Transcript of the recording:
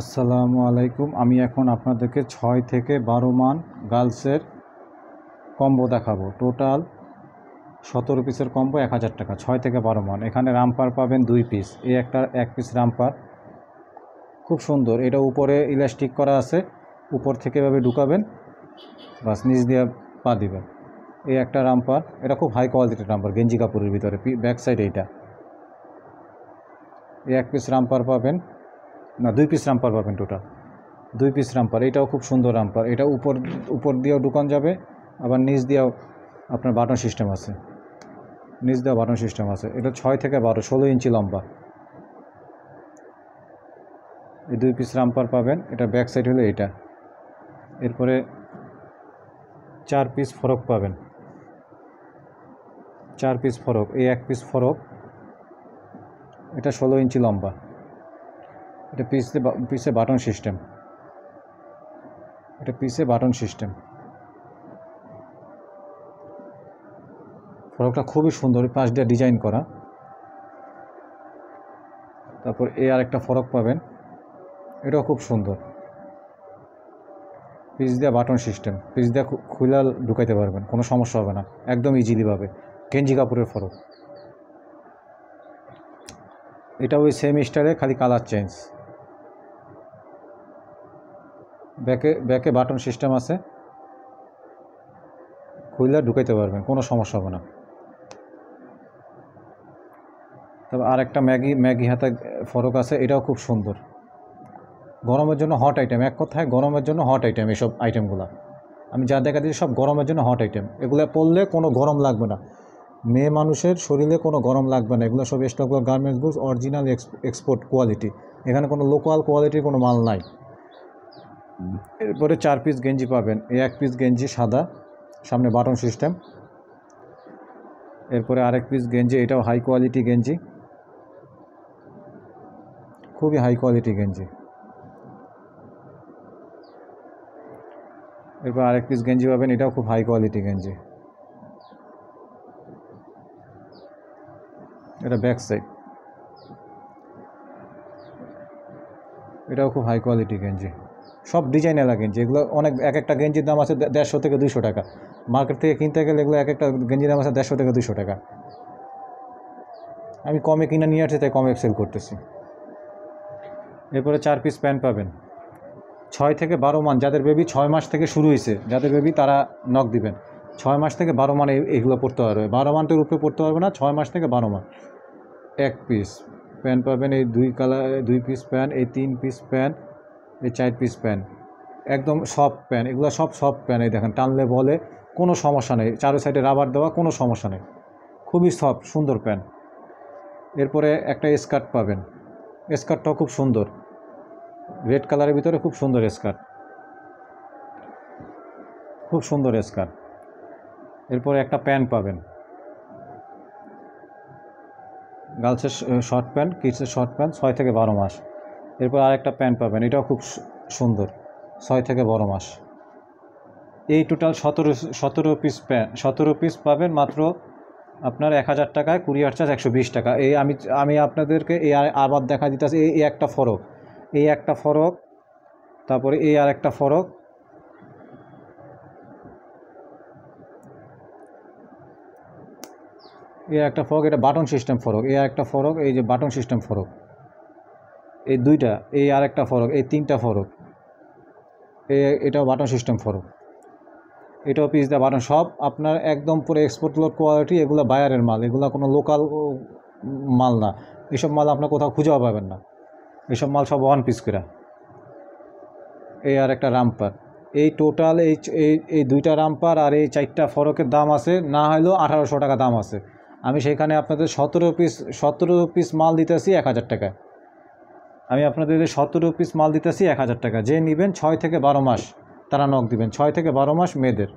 আসসালামু আলাইকুম। আমি এখন আপনাদেরকে 6 থেকে 12 মান গার্লসের কম্বো দেখাবো। টোটাল 17 পিসের কম্বো 1000 টাকা, 6 থেকে 12 মান। এখানে রামপার পাবেন 2 পিস, এই একটা 1 পিস রামপার, খুব সুন্দর। এটা উপরে ইলাস্টিক করা আছে, উপর থেকে এভাবে ঢুকাবেন, বাস নিচ দিয়ে পা দিবেন। এই একটা রামপার, এটা খুব হাই কোয়ালিটির রামপার, গেঞ্জি কাপড়ের ভিতরে, ব্যাক সাইড এইটা। এই 1 পিস রামপার পাবেন, না 2 পিস রামপার পাবেন, টোটাল 2 পিস রামপার। এটাও খুব সুন্দর রামপার। এটা উপর দিয়েও ঢুকান যাবে, আবার নিচ দিয়েও আপনার বাটন সিস্টেম আছে, নিচ দিয়েও বাটন সিস্টেম আছে। এটা 6 থেকে 12, 16 ইঞ্চি লম্বা। এই 2 পিস রামপার পাবেন। এটা ব্যাক সাইড হলো এটা। এরপরে 4 পিস ফরক পাবেন, 4 পিস ফরক। এই 1 পিস ফরক, এটা 16 ইঞ্চি লম্বা। এটা পিসে বাটন সিস্টেম, এটা পিসে বাটন সিস্টেম। ফরকটা খুবই সুন্দর, পাশ দিয়ে ডিজাইন করা। তারপর এই আরেকটা ফরক পাবেন, এটাও খুব সুন্দর, পিস দিয়ে বাটন সিস্টেম, পিস দিয়ে খুলে ঢুকাইতে পারবেন, কোনো সমস্যা হবে না, একদম ইজিলি পাবে। গেঞ্জি কাপড়ের ফরক। এটা ওই সেম স্টাইলে, খালি কালার চেঞ্জ। ব্যাকে বাটন সিস্টেম আছে, খুলে ঢুকাইতে পারবেন, কোনো সমস্যা হবে না। তবে আরেকটা ম্যাগি হাতা ফরক আছে, এটাও খুব সুন্দর। গরমের জন্য হট আইটেম, এক কথায় গরমের জন্য হট আইটেম। এসব আইটেমগুলো আমি যা দেখা দিচ্ছি সব গরমের জন্য হট আইটেম। এগুলো পরলে কোনো গরম লাগবে না, মেয়ে মানুষের শরীরে কোনো গরম লাগবে না। এগুলো সব stock garments goods, original export quality. এখানে কোনো লোকাল কোয়ালিটির কোনো মাল নাই। এরপরে 4 পিস গেঞ্জি পাবেন। এই 1 পিস গেঞ্জি সাদা, সামনে বাটন সিস্টেম। এরপরে আরেক পিস গেঞ্জি, এটাও হাই কোয়ালিটি গেঞ্জি, খুবই হাই কোয়ালিটি গেঞ্জি। এরপর আরেক পিস গেঞ্জি পাবেন, এটাও খুব হাই কোয়ালিটি গেঞ্জি। এটা ব্যাক সাইড, এটাও খুব হাই কোয়ালিটি গেঞ্জি। সব ডিজাইনেলা গেঞ্জি। এগুলো অনেক, এক একটা গেঞ্জির দাম আছে 150 থেকে 200 টাকা। মার্কেট থেকে কিনতে গেলে এগুলো এক একটা গেঞ্জির দাম আছে 150 থেকে 200 টাকা। আমি কমে কিনে নিয়ে আসছি, তাই কমে সেল করতেছি। এরপরে 4 পিস প্যান্ট পাবেন, 6 থেকে 12 মান। যাদের বেবি 6 মাস থেকে শুরু হয়েছে, যাদের বেবি, তারা নক দিবেন। 6 মাস থেকে 12 মান এগুলো পড়তে পারবে, 12 মানটের উপরে পড়তে পারবে না, 6 মাস থেকে 12 মান। 1 পিস প্যান্ট পাবেন, এই 2 পিস প্যান্ট, এই 3 পিস প্যান্ট, এই 4 পিস প্যান্ট, একদম সফট প্যান্ট। এগুলো সব সফট প্যান্ট। এই দেখেন, টানলে বলে, কোনো সমস্যা নেই, চারো সাইডে রাবার দেওয়া, কোনো সমস্যা নেই, খুবই সফট সুন্দর প্যান্ট। এরপরে একটা স্কার্ট পাবেন, স্কার্টটাও খুব সুন্দর, রেড কালারের ভিতরে খুব সুন্দর স্কার্ট, খুব সুন্দর স্কার্ট। এরপরে একটা প্যান্ট পাবেন, গার্লসের শর্ট প্যান্ট, কিডসের শর্ট প্যান্ট, 6 থেকে 12 মাস। এরপর আরেকটা প্যান্ট পাবেন, এটাও খুব সুন্দর, 6 থেকে 12 মাস। এই টোটাল 17 পিস প্যান্ট, 17 পিস পাবেন মাত্র আপনার 1000 টাকায়, কুরিয়ার চার্জ 120 টাকা। এই আমি আপনাদেরকে এই আবার দেখা দিতেছি। এই একটা ফরক, এই একটা ফরক, তারপরে এই আর একটা ফরক, এই একটা ফরক, এটা বাটন সিস্টেম ফরক। এই একটা ফরক, এই যে বাটন সিস্টেম ফরক, এই দুইটা। এই আর একটা ফরক, এই 3টা ফরক। এটাও বাটন সিস্টেম ফরক, এটাও পিস দেওয়া বাটন। সব আপনার একদম পুরো এক্সপোর্ট লোড কোয়ালিটি। এগুলো বায়ারের মাল, এগুলো কোনো লোকাল মাল না। এইসব মাল আপনার কোথাও খুঁজেও পাবেন না, এইসব মাল সব 1 পিস করে। এই আর একটা রামপার। এই টোটাল এই 2টা রামপার আর এই 4টা ফরকের দাম আছে না হলেও 1800 টাকা দাম আছে। আমি সেখানে আপনাদের 17 পিস মাল দিতেছি 1000 টাকায়। আমি আপনাদের 17 পিস মাল দিতেছি 1000 টাকা। যে নেবেন 6 থেকে 12 মাস, তারা নক দিবেন। 6 থেকে 12 মাস মেয়েদের।